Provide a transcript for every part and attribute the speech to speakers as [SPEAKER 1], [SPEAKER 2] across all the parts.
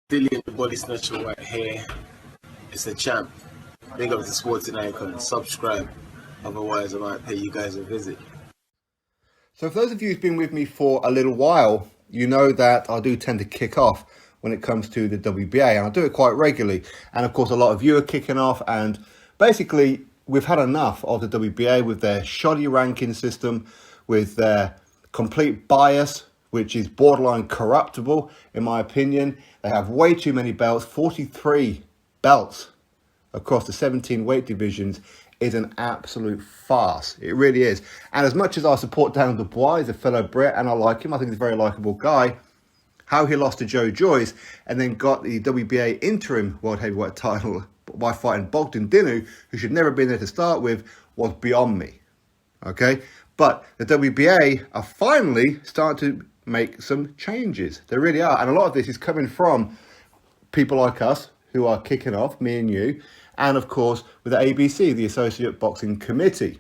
[SPEAKER 1] Dillian the Body Snatcher right here. It's a champ. Big up to Sporting Icon. Subscribe. Otherwise, I might pay you guys a visit.
[SPEAKER 2] So for those of you who've been with me for a little while, you know that I do tend to kick off when it comes to the WBA, and I do it quite regularly. And of course, a lot of you are kicking off, and basically, we've had enough of the WBA with their shoddy ranking system, with their complete bias, which is borderline corruptible, in my opinion. They have way too many belts. 43 belts across the 17 weight divisions is an absolute farce. It really is. And as much as I support Dubois, he's a fellow Brit, and I like him, I think he's a very likeable guy, how he lost to Dubois and then got the WBA Interim World Heavyweight title by fighting Bogdan, who should never have been there to start with, was beyond me. Okay? But the WBA are finally starting to make some changes. They really are. And a lot of this is coming from people like us who are kicking off, me and you, and of course with the ABC, the Associate Boxing Committee,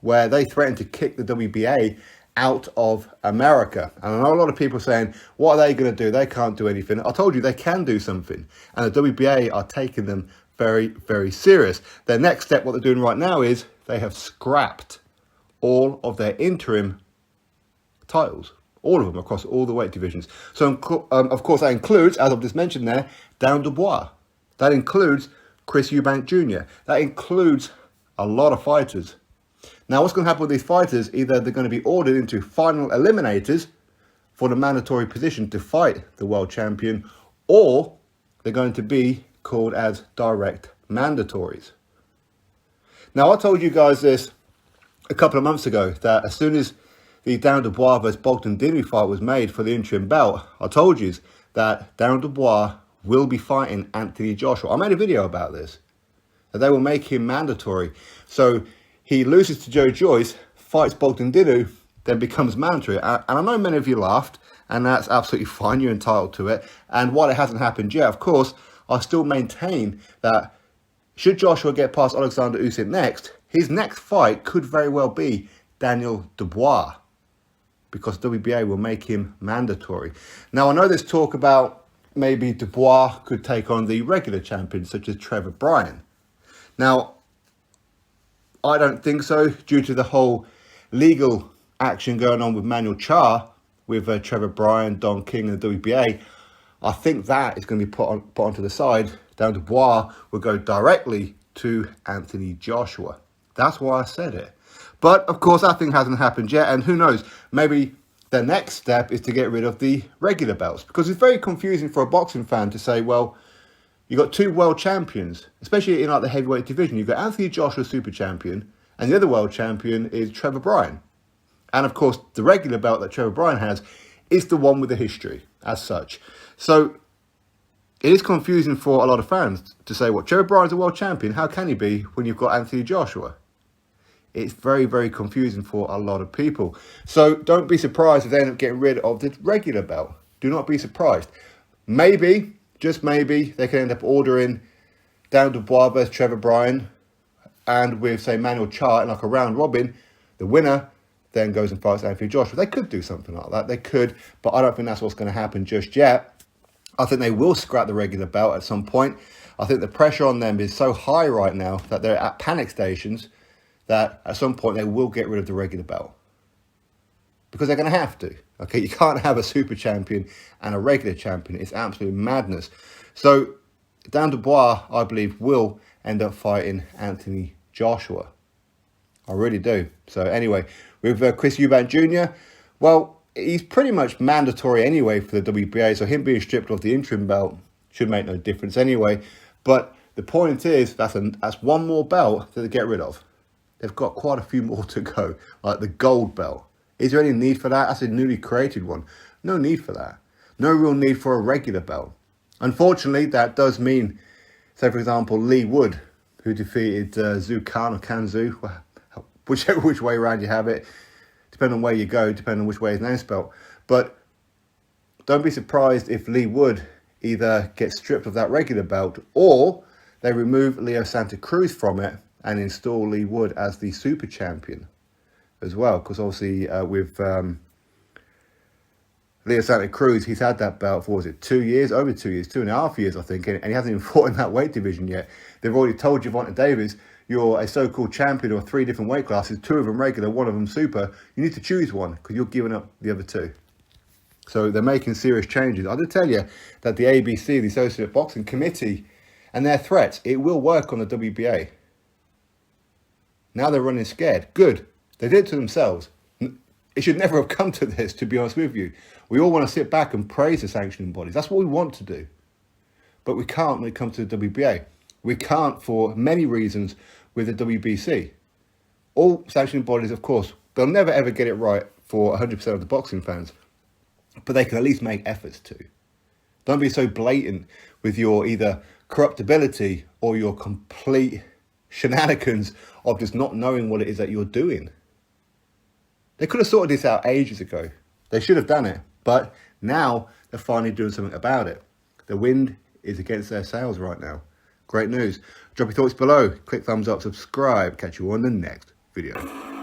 [SPEAKER 2] where they threatened to kick the WBA out of America. And I know a lot of people saying, what are they going to do? They can't do anything. I told you they can do something. And the WBA are taking them very, very serious. Their next step, what they're doing right now, is they have scrapped all of their interim titles. All of them across all the weight divisions. So, of course, that includes, as I've just mentioned there, Dubois. That includes Chris Eubank Jr. That includes a lot of fighters. Now, what's going to happen with these fighters? Either they're going to be ordered into final eliminators for the mandatory position to fight the world champion, or they're going to be called as direct mandatories. Now, I told you guys this a couple of months ago, that as soon as the Dubois vs Bogdan fight was made for the interim belt, I told you that Dubois will be fighting Anthony Joshua. I made a video about this, that they will make him mandatory. So he loses to Dubois, fights Bogdan, then becomes mandatory. And I know many of you laughed, and that's absolutely fine. You're entitled to it. And while it hasn't happened yet, of course, I still maintain that should Joshua get past Alexander Usyk next, his next fight could very well be Daniel Dubois, because WBA will make him mandatory. Now, I know there's talk about maybe Dubois could take on the regular champions, such as Trevor Bryan. Now, I don't think so, due to the whole legal action going on with Manuel Charr, with Trevor Bryan, Don King and the WBA. I think that is going to be put onto the side. Dubois will go directly to Anthony Joshua. That's why I said it. But, of course, that thing hasn't happened yet. And who knows, maybe the next step is to get rid of the regular belts. Because it's very confusing for a boxing fan to say, well, you've got two world champions, especially in like the heavyweight division. You've got Anthony Joshua, super champion, and the other world champion is Trevor Bryan. And, of course, the regular belt that Trevor Bryan has is the one with the history as such. So it is confusing for a lot of fans to say, well, Trevor Bryan's a world champion. How can he be when you've got Anthony Joshua? It's very, very confusing for a lot of people. So don't be surprised if they end up getting rid of the regular belt. Do not be surprised. Maybe, just maybe, they can end up ordering Dubois versus Trevor Bryan, and with, say, Manuel Charr in like a round robin, the winner then goes and fights Anthony Joshua. They could do something like that. They could, but I don't think that's what's going to happen just yet. I think they will scrap the regular belt at some point. I think the pressure on them is so high right now that they're at panic stations, that at some point they will get rid of the regular belt. Because they're going to have to. Okay, you can't have a super champion and a regular champion. It's absolute madness. So Dubois, I believe, will end up fighting Anthony Joshua. I really do. So anyway, with Chris Eubank Jr., well, he's pretty much mandatory anyway for the WBA. So him being stripped of the interim belt should make no difference anyway. But the point is, that's one more belt that they get rid of. They've got quite a few more to go, like the gold belt. Is there any need for that? That's a newly created one. No need for that. No real need for a regular belt. Unfortunately, that does mean, say for example, Lee Wood, who defeated Zhu Khan or Kanzu, which way around you have it, depending on where you go, depending on which way his name's spelled. But don't be surprised if Lee Wood either gets stripped of that regular belt, or they remove Leo Santa Cruz from it and install Lee Wood as the super champion as well. Because obviously with Leo Santa Cruz, he's had that belt for, was it 2 years? Over 2 years, 2.5 years, I think, and he hasn't even fought in that weight division yet. They've already told Gervonta Davis, you're a so-called champion of 3 different weight classes, 2 of them regular, 1 of them super. You need to choose one because you're giving up the other 2. So they're making serious changes. I did tell you that the ABC, the Associate Boxing Committee, and their threats, it will work on the WBA. Now they're running scared. Good. They did it to themselves. It should never have come to this, to be honest with you. We all want to sit back and praise the sanctioning bodies. That's what we want to do. But we can't when it comes to the WBA. We can't for many reasons with the WBC. All sanctioning bodies, of course, they'll never ever get it right for 100% of the boxing fans. But they can at least make efforts to. Don't be so blatant with your either corruptibility or your complete shenanigans of just not knowing what it is that you're doing. They could have sorted this out ages ago. They should have done it. But now they're finally doing something about it. The wind is against their sails right now. Great news. Drop your thoughts below. Click thumbs up, subscribe. Catch you on the next video.